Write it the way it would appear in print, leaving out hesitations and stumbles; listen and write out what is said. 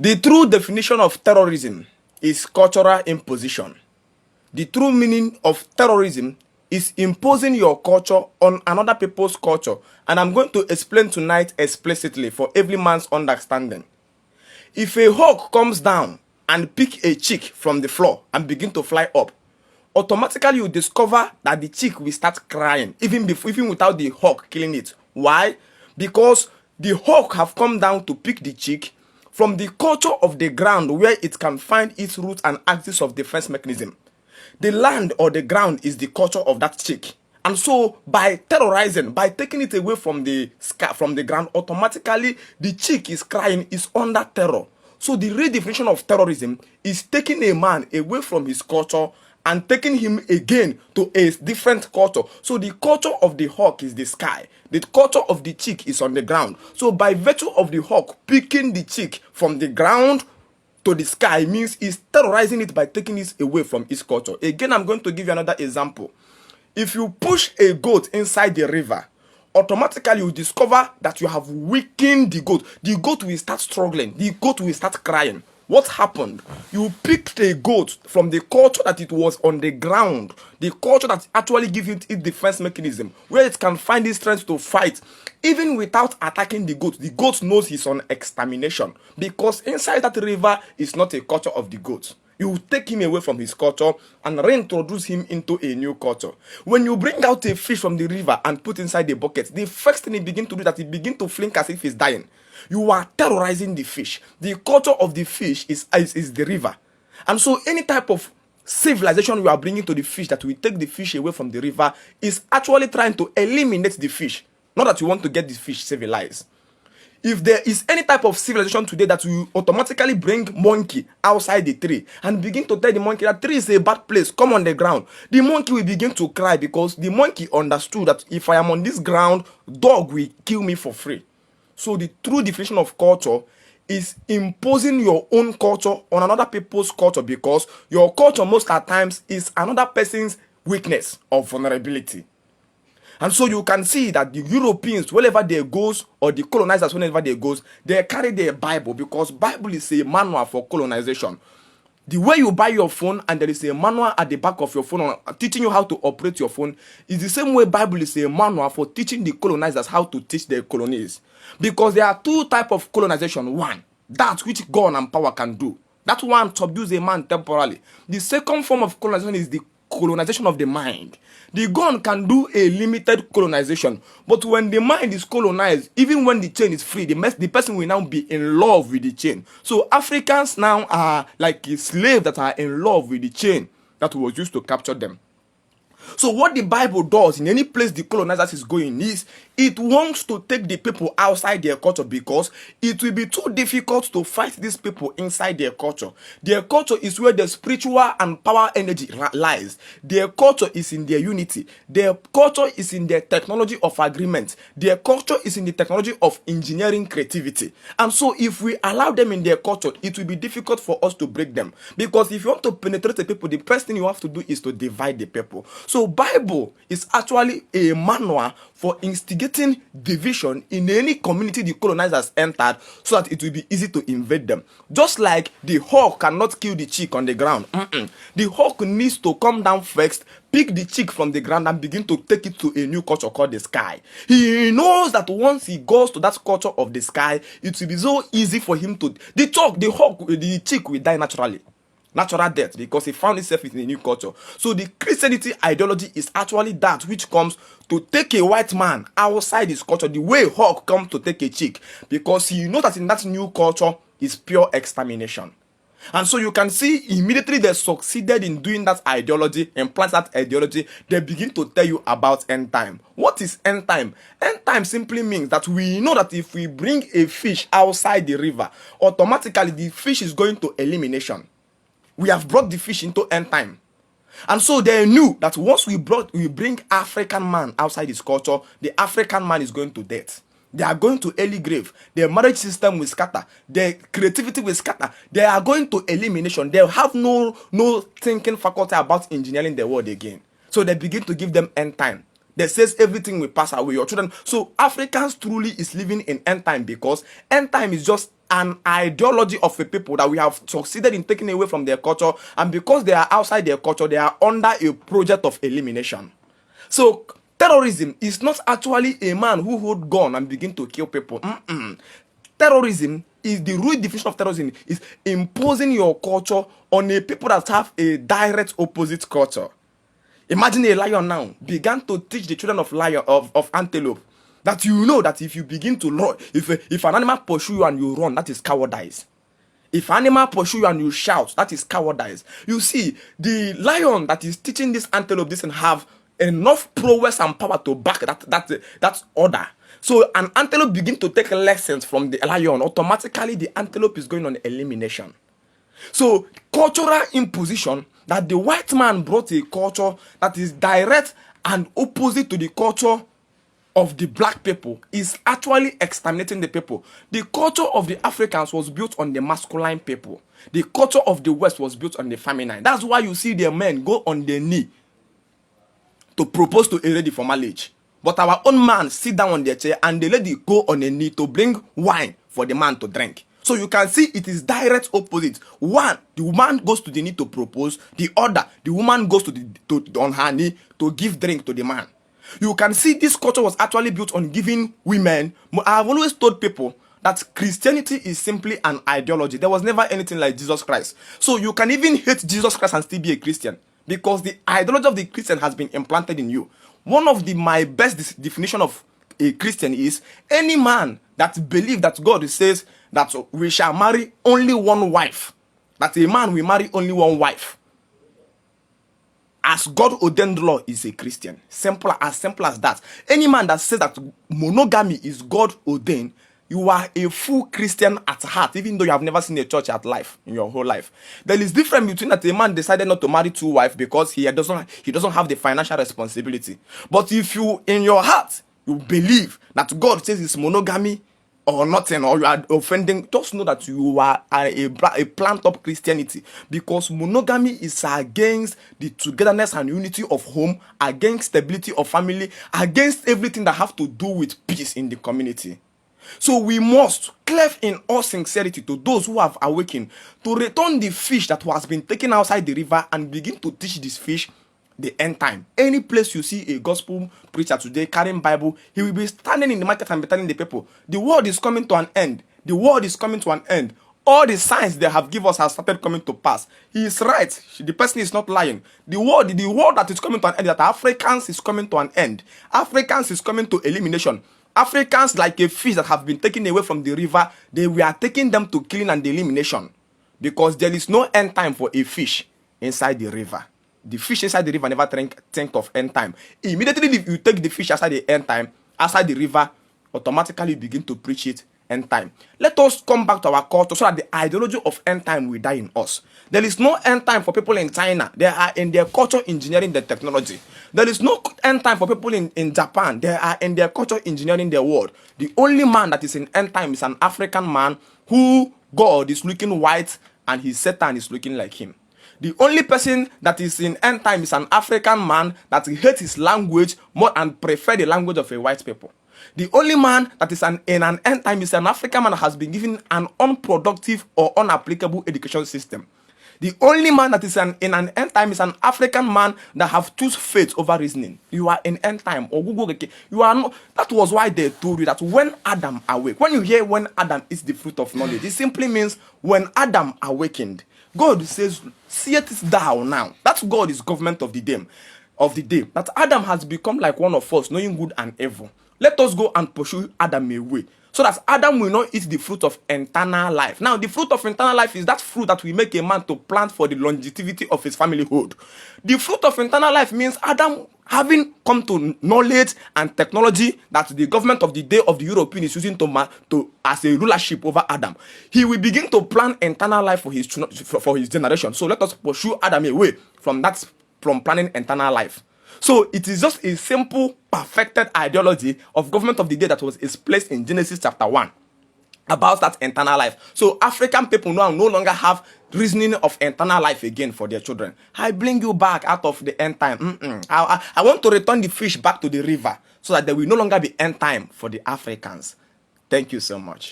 The true definition of terrorism is cultural imposition. The true meaning of terrorism is imposing your culture on another people's culture, and I'm going to explain tonight explicitly for every man's understanding. If a hawk comes down and pick a chick from the floor and begin to fly up, automatically you discover that the chick will start crying even without the hawk killing it. Why? Because the hawk have come down to pick the chick from the culture of the ground where it can find its roots and axis of defense mechanism. The land or the ground is the culture of that chick. And so by terrorizing, by taking it away from the sky, from the ground, automatically the chick is crying, is under terror. So the real definition of terrorism is taking a man away from his culture and taking him again to a different culture. So the culture of the hawk is the sky. The culture of the chick is on the ground. So by virtue of the hawk picking the chick from the ground to the sky means he's terrorizing it by taking it away from its culture. Again, I'm going to give you another example. If you push a goat inside the river, automatically you discover that you have weakened the goat. The goat will start struggling. The goat will start crying. What happened? You picked a goat from the culture that it was on the ground, the culture that actually gives it its defense mechanism, where it can find its strength to fight, even without attacking the goat. The goat knows he's on extermination because inside that river is not a culture of the goat. You take him away from his culture and reintroduce him into a new culture. When you bring out a fish from the river and put inside the bucket, the first thing he begins to do is that he begins to flink as if he's dying. You are terrorizing the fish. The culture of the fish is the river. And so any type of civilization you are bringing to the fish that will take the fish away from the river is actually trying to eliminate the fish. Not that you want to get the fish civilized. If there is any type of civilization today that will automatically bring monkey outside the tree and begin to tell the monkey that tree is a bad place, come on the ground, the monkey will begin to cry because the monkey understood that if I am on this ground, dog will kill me for free. So the true definition of culture is imposing your own culture on another people's culture because your culture most of the times is another person's weakness or vulnerability. And so you can see that the Europeans, wherever they goes, or the colonizers, whenever they goes, they carry their Bible because Bible is a manual for colonization. The way you buy your phone and there is a manual at the back of your phone teaching you how to operate your phone is the same way Bible is a manual for teaching the colonizers how to teach their colonies. Because there are two types of colonization. One, that which gun and power can do. That one subdues a man temporarily. The second form of colonization is the colonization of the mind. The gun can do a limited colonization, but when the mind is colonized, even when the chain is free, the person will now be in love with the chain. So Africans now are like a slave that are in love with the chain that was used to capture them. So what the Bible does in any place the colonizers is going is it wants to take the people outside their culture because it will be too difficult to fight these people inside their culture. Their culture is where the spiritual and power energy lies. Their culture is in their unity. Their culture is in their technology of agreement. Their culture is in the technology of engineering creativity. And so if we allow them in their culture, it will be difficult for us to break them. Because if you want to penetrate the people, the first thing you have to do is to divide the people. So Bible is actually a manual for instigating division in any community the colonizers entered so that it will be easy to invade them. Just like the hawk cannot kill the chick on the ground. The hawk needs to come down first, pick the chick from the ground and begin to take it to a new culture called the sky. He knows that once he goes to that culture of the sky, it will be so easy for him to... The chick will die naturally. Natural death because he found himself in a new culture. So the Christianity ideology is actually that which comes to take a white man outside his culture, the way hawk comes to take a chick, because he knows that in that new culture is pure extermination. And so you can see immediately they succeeded in doing that ideology, implant that ideology, they begin to tell you about end time. What is end time? End time simply means that we know that if we bring a fish outside the river, automatically the fish is going to elimination. We have brought the fish into end time. And so they knew that once we bring African man outside his culture, the African man is going to death. They are going to early grave. Their marriage system will scatter. Their creativity will scatter. They are going to elimination. They have no thinking faculty about engineering the world again. So they begin to give them end time. They says everything will pass away, your children. So Africans truly is living in end time because end time is just an ideology of a people that we have succeeded in taking away from their culture, and because they are outside their culture, they are under a project of elimination. So terrorism is not actually a man who hold gun and begin to kill people. Terrorism is the real definition of terrorism is imposing your culture on a people that have a direct opposite culture. Imagine a lion now began to teach the children of lion of antelope that you know that if you begin to run, if an animal pursue you and you run, that is cowardice. If an animal pursue you and you shout, that is cowardice. You see, the lion that is teaching this antelope doesn't have enough prowess and power to back that order. So an antelope begin to take lessons from the lion. Automatically, the antelope is going on elimination. So cultural imposition, that the white man brought a culture that is direct and opposite to the culture of the black people, is actually exterminating the people. The culture of the Africans was built on the masculine people. The culture of the West was built on the feminine. That's why you see the men go on their knee to propose to a lady for marriage. But our own man sit down on their chair and the lady go on a knee to bring wine for the man to drink. So you can see it is direct opposite. One, the woman goes to the knee to propose. The other, the woman goes on her knee to give drink to the man. You can see this culture was actually built on giving women. I have always told people that Christianity is simply an ideology. There was never anything like Jesus Christ. So you can even hate Jesus Christ and still be a Christian, because the ideology of the Christian has been implanted in you. One of my best definition of a Christian is any man that believes that God says that we shall marry only one wife. That a man will marry only one wife. As God ordained law is a Christian. Simple as that. Any man that says that monogamy is God ordained, you are a full Christian at heart, even though you have never seen a church at life in your whole life. There is difference between that a man decided not to marry two wives because he doesn't have the financial responsibility. But if you in your heart you believe that God says it's monogamy or nothing, or you are offending, just know that you are a plant up Christianity, because monogamy is against the togetherness and unity of home, against stability of family, against everything that have to do with peace in the community. So we must cleave in all sincerity to those who have awakened to return the fish that has been taken outside the river and begin to teach this fish the end time. Any place you see a gospel preacher today carrying Bible, he will be standing in the market and be telling the people, the world is coming to an end. The world is coming to an end. All the signs they have given us have started coming to pass. He is right. The person is not lying. The world that is coming to an end, that Africans is coming to an end. Africans is coming to elimination. Africans, like a fish that have been taken away from the river, we are taking them to killing and elimination, because there is no end time for a fish inside the river. The fish inside the river never think of end time. Immediately if you take the fish outside the end time, outside the river, automatically you begin to preach it end time. Let us come back to our culture so that the ideology of end time will die in us. There is no end time for people in China. They are in their culture engineering the technology. There is no end time for people in Japan. They are in their culture engineering the world. The only man that is in end time is an African man who God is looking white and his Satan is looking like him. The only person that is in end time is an African man that hates his language more and prefer the language of a white people. The only man that is in an end time is an African man that has been given an unproductive or unapplicable education system. The only man that is in an end time is an African man that have choose faith over reasoning. You are in end time or Google. You are not. That was why they told you that when Adam awake, when you hear when Adam eats the fruit of knowledge, it simply means when Adam awakened. God says, "Seest thou now?" That God is government of the day. That Adam has become like one of us, knowing good and evil. Let us go and pursue Adam away, so that Adam will not eat the fruit of eternal life. Now, the fruit of eternal life is that fruit that will make a man to plant for the longevity of his familyhood. The fruit of eternal life means Adam, having come to knowledge and technology that the government of the day of the European is using to as a rulership over Adam, he will begin to plan eternal life for his generation. So let us pursue Adam away from planning eternal life. So it is just a simple, perfected ideology of government of the day that was placed in Genesis chapter 1 about that eternal life. So African people now no longer have reasoning of eternal life again for their children. I bring you back out of the end time. I want to return the fish back to the river so that there will no longer be end time for the Africans. Thank you so much.